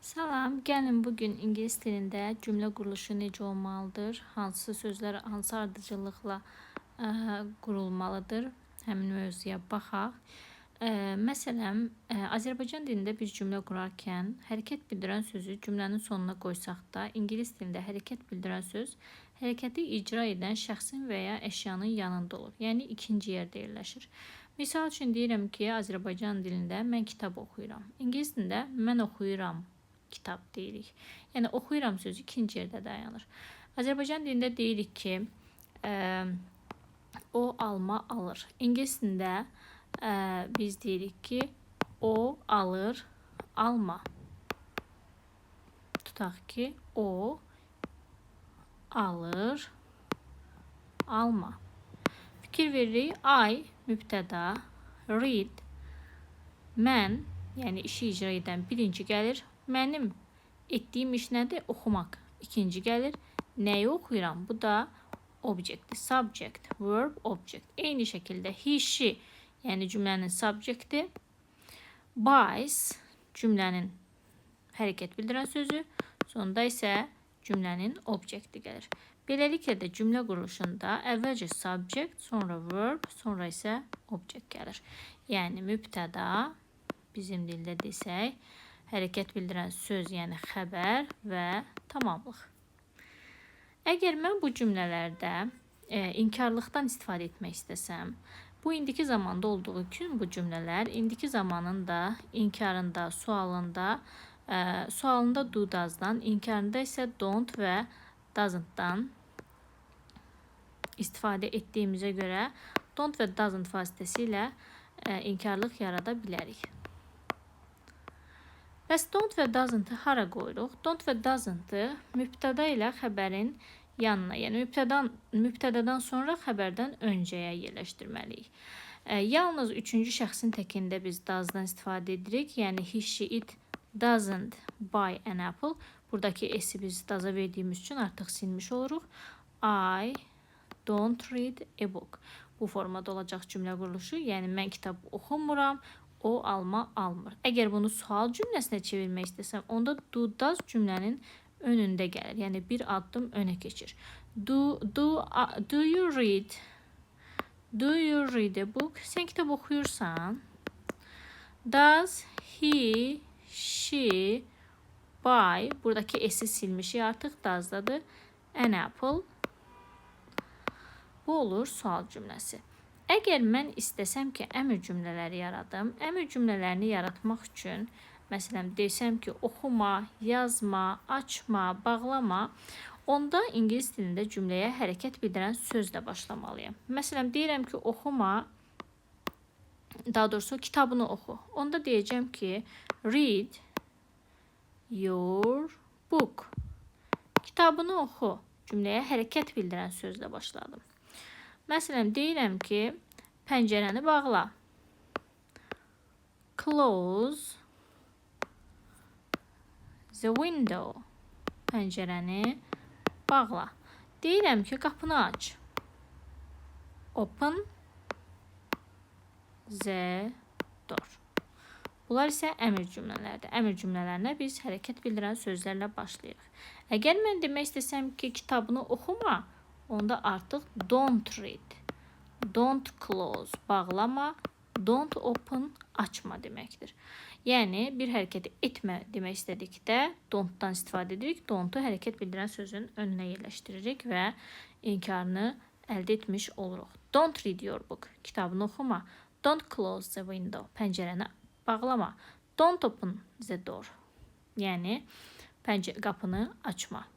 Salam, gəlin bugün ingilis dilində cümlə quruluşu necə olmalıdır, hansı sözlər hansı ardıcıllıqla qurulmalıdır, həmin mövzuya baxaq. Məsələn, Azərbaycan dilində bir cümlə qurarkən hərəkət bildirən sözü cümlənin sonuna qoysaq da, ingilis dilində hərəkət bildirən söz hərəkəti icra edən şəxsin və ya əşyanın yanında olur. Yəni ikinci yerdə yerləşir. Misal üçün deyirəm ki, Azərbaycan dilində mən kitab oxuyuram. İngilis dilində mən oxuyuram kitab deyirik. Yəni oxuyuram sözü ikinci yerdə dayanır. Azərbaycan dilində deyirik ki, o alma alır. İngilis dilində biz deyirik ki, o alır alma. Tutaq ki, o alır alma. Fikir veririk. I mübtəda, read, mən, yəni işi icra edən birinci gəlir. Mənim etdiyim iş nədir? Oxumaq. İkinci gəlir. Nəyi oxuyuram? Bu da object, subject, verb, object. Eyni şəkildə he, she, yəni cümlənin subjecti. Buys cümlənin hərəkət bildirən sözü. Sonda isə cümlənin objecti gəlir. Beləliklə də cümlə quruluşunda əvvəlcə subject, sonra verb, sonra isə object gəlir. Yəni mübtəda, bizim dildə desək, hərəkət bildirən söz, yəni xəbər və tamamlıq. Əgər mən bu cümlələrdə inkarlıqdan istifadə etmək istəsəm, bu indiki zamanda olduğu üçün bu cümlələr indiki zamanın da inkarında, sualında do, does'dan, inkarında isə don't və doesn'tdan istifadə etdiyimizə görə don't və doesn't vasitəsilə inkarlıq yarada bilərik. Bəs don't və doesn't-ı hara qoyuruq? Don't və doesn't-ı mübtəda ilə xəbərin yanına, yəni mübtədadan sonra xəbərdən öncəyə yerləşdirməliyik. Yalnız üçüncü şəxsin təkində biz does-dan istifadə edirik. Yəni he, she, it doesn't buy an apple. Buradakı s-i biz does-a verdiyimiz üçün artıq silmiş oluruq. I don't read a book. Bu formada olacaq cümlə quruluşu. Yəni mən kitab oxumuram, o alma almır. Əgər bunu sual cümləsinə çevirmək istəsəm, onda do, does cümlənin önündə gəlir. Yəni bir addım önə keçir. Do you read? Do you read a book? Sən kitab oxuyursan? Does he, she buy? Buradakı s-i silmişik, artıq does-dadır. An apple. Bu olur sual cümləsi. Əgər mən istəsəm ki, əmr cümlələri yaradım, əmr cümlələrini yaratmaq üçün, məsələn, desəm ki, oxuma, yazma, açma, bağlama, onda ingilis dilində cümləyə hərəkət bildirən sözlə başlamalıyam. Məsələn, deyirəm ki, oxuma, daha doğrusu kitabını oxu. Onda deyəcəm ki, read your book. Kitabını oxu. Cümləyə hərəkət bildirən sözlə başladım. Məsələn, deyirəm ki, pəncərəni bağla. Close the window. Pəncərəni bağla. Deyirəm ki, qapını aç. Open the door. Bunlar isə əmr cümlələrdir. Əmr cümlələrinə biz hərəkət bildirən sözlərlə başlayırıq. Əgər mən demək istəsəm ki, kitabını oxuma, onda artıq don't read, don't close, bağlama, don't open, açma deməkdir. Yəni, bir hərəkəti etmə demək istədikdə don't-dan istifadə edirik. Don't-u hərəkət bildirən sözün önünə yerləşdiririk və inkarını əldə etmiş oluruq. Don't read your book, kitabını oxuma. Don't close the window, pəncərəni bağlama. Don't open the door, yəni qapını açma.